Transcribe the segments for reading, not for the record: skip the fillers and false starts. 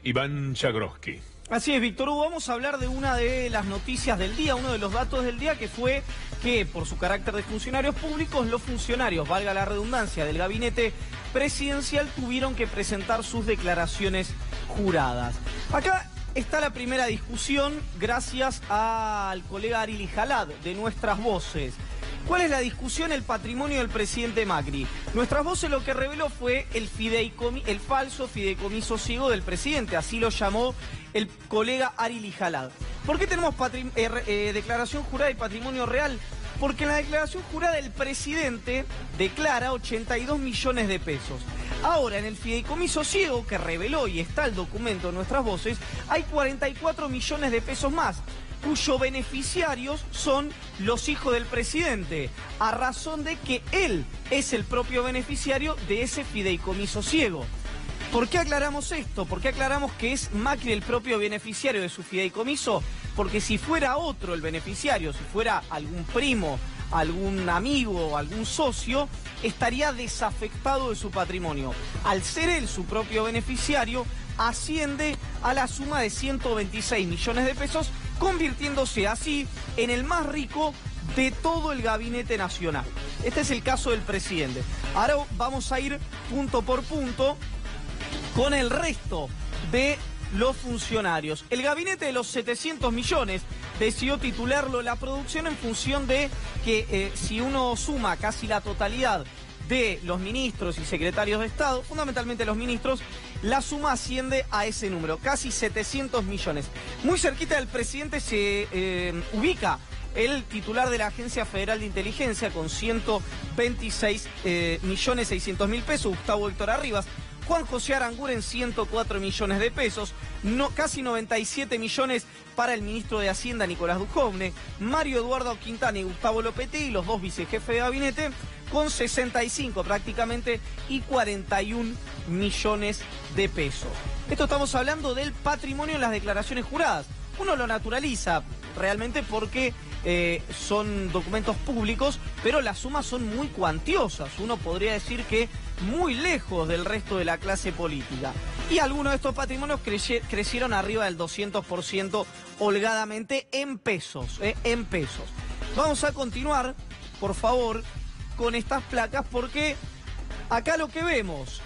Iván Jagroski. Así es, Víctor Hugo, vamos a hablar de una de las noticias del día, uno de los datos del día, que fue que por su carácter de funcionarios públicos, los funcionarios, valga la redundancia, del gabinete presidencial tuvieron que presentar sus declaraciones juradas. Acá está la primera discusión gracias al colega Arili Jalad de Nuestras Voces. ¿Cuál es la discusión? El patrimonio del presidente Macri. Nuestras Voces lo que reveló fue el falso fideicomiso ciego del presidente, así lo llamó el colega Arili Jalad. ¿Por qué tenemos declaración jurada y patrimonio real? Porque en la declaración jurada el presidente declara 82 millones de pesos. Ahora, en el fideicomiso ciego que reveló y está el documento de Nuestras Voces, hay 44 millones de pesos más, cuyos beneficiarios son los hijos del presidente, a razón de que él es el propio beneficiario de ese fideicomiso ciego. ¿Por qué aclaramos esto? ¿Por qué aclaramos que es Macri el propio beneficiario de su fideicomiso? Porque si fuera otro el beneficiario, si fuera algún primo, algún amigo, algún socio, estaría desafectado de su patrimonio. Al ser él su propio beneficiario, asciende a la suma de 126 millones de pesos, convirtiéndose así en el más rico de todo el gabinete nacional. Este es el caso del presidente. Ahora vamos a ir punto por punto con el resto de los funcionarios. El gabinete de los 700 millones decidió titularlo La Producción en función de que si uno suma casi la totalidad de los ministros y secretarios de Estado, fundamentalmente los ministros, la suma asciende a ese número, casi 700 millones. Muy cerquita del presidente se ubica el titular de la Agencia Federal de Inteligencia con 126 millones 600 mil pesos, Gustavo Héctor Arribas. Juan José Aranguren, 104 millones de pesos, casi 97 millones para el ministro de Hacienda, Nicolás Dujovne, Mario Eduardo Quintana y Gustavo Lopetegui, los dos vicejefes de gabinete, con 65 prácticamente y 41 millones de pesos. Esto estamos hablando del patrimonio en las declaraciones juradas. Uno lo naturaliza realmente porque son documentos públicos, pero las sumas son muy cuantiosas. Uno podría decir que muy lejos del resto de la clase política. Y algunos de estos patrimonios crecieron arriba del 200% holgadamente en pesos, en pesos. Vamos a continuar, por favor, con estas placas porque acá lo que vemos,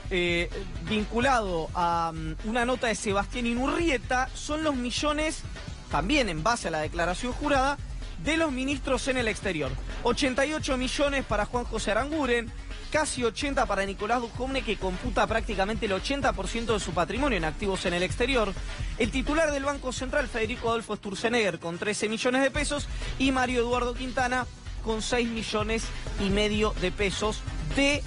vinculado a una nota de Sebastián Inurrieta, son los millones, también en base a la declaración jurada, de los ministros en el exterior. 88 millones para Juan José Aranguren, casi 80 para Nicolás Dujovne, que computa prácticamente el 80% de su patrimonio en activos en el exterior. El titular del Banco Central, Federico Adolfo Sturzenegger, con 13 millones de pesos. Y Mario Eduardo Quintana, con 6 millones y medio de pesos de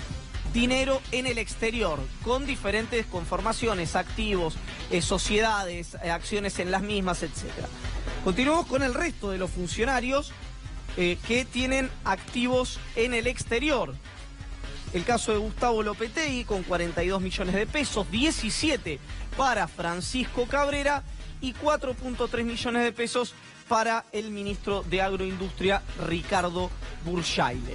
dinero en el exterior, con diferentes conformaciones, activos, sociedades, acciones en las mismas, etc. Continuamos con el resto de los funcionarios que tienen activos en el exterior. El caso de Gustavo Lopetegui con 42 millones de pesos, 17 para Francisco Cabrera y 4.3 millones de pesos para el ministro de Agroindustria, Ricardo Burjaile.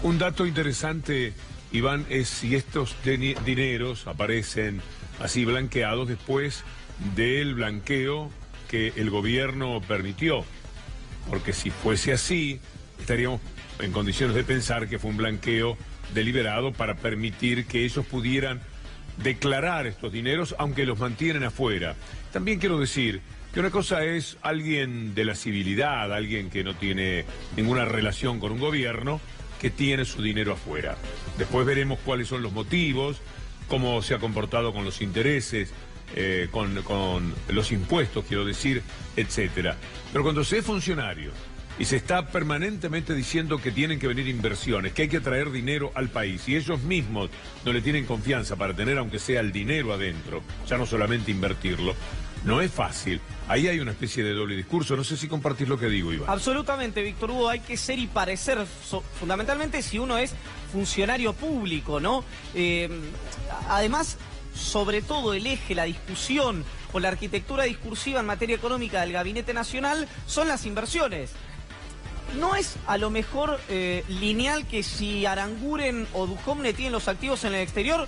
Un dato interesante, Iván, es si estos dineros aparecen así blanqueados después del blanqueo que el gobierno permitió. Porque si fuese así, estaríamos en condiciones de pensar que fue un blanqueo deliberado para permitir que ellos pudieran declarar estos dineros, aunque los mantienen afuera. También quiero decir que una cosa es alguien de la civilidad, alguien que no tiene ninguna relación con un gobierno, que tiene su dinero afuera. Después veremos cuáles son los motivos, cómo se ha comportado con los intereses, con los impuestos, quiero decir, etcétera. Pero cuando se es funcionario y se está permanentemente diciendo que tienen que venir inversiones, que hay que traer dinero al país, y ellos mismos no le tienen confianza para tener aunque sea el dinero adentro, ya no solamente invertirlo, no es fácil. Ahí hay una especie de doble discurso. No sé si compartís lo que digo, Iván. Absolutamente, Víctor Hugo. Hay que ser y parecer, fundamentalmente si uno es funcionario público, ¿no? Además, sobre todo el eje, la discusión o la arquitectura discursiva en materia económica del Gabinete Nacional son las inversiones. No es a lo mejor lineal que si Aranguren o Dujovne tienen los activos en el exterior,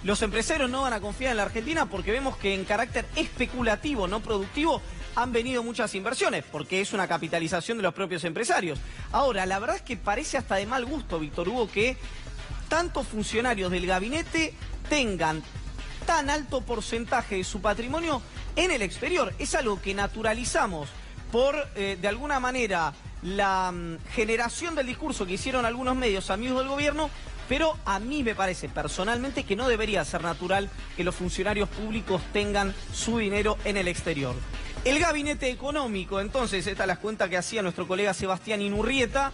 los empresarios no van a confiar en la Argentina porque vemos que en carácter especulativo, no productivo, han venido muchas inversiones, porque es una capitalización de los propios empresarios. Ahora, la verdad es que parece hasta de mal gusto, Víctor Hugo, que tantos funcionarios del gabinete tengan tan alto porcentaje de su patrimonio en el exterior. Es algo que naturalizamos por, de alguna manera, la generación del discurso que hicieron algunos medios amigos del gobierno, pero a mí me parece personalmente que no debería ser natural que los funcionarios públicos tengan su dinero en el exterior. El gabinete económico, entonces, esta es la cuenta que hacía nuestro colega Sebastián Inurrieta,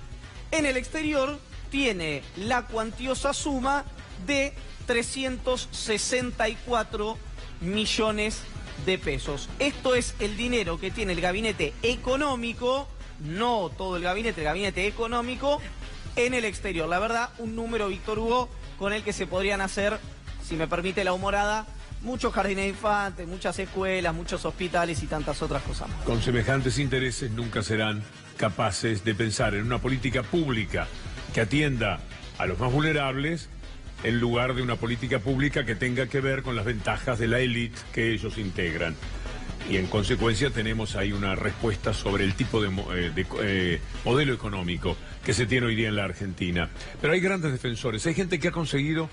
en el exterior tiene la cuantiosa suma de 364 millones de pesos. Esto es el dinero que tiene el gabinete económico, no todo el gabinete económico, en el exterior. La verdad, un número, Víctor Hugo, con el que se podrían hacer, si me permite la humorada, muchos jardines de infantes, muchas escuelas, muchos hospitales y tantas otras cosas más. Con semejantes intereses nunca serán capaces de pensar en una política pública que atienda a los más vulnerables en lugar de una política pública que tenga que ver con las ventajas de la élite que ellos integran. Y en consecuencia tenemos ahí una respuesta sobre el tipo de modelo económico que se tiene hoy día en la Argentina. Pero hay grandes defensores, hay gente que ha conseguido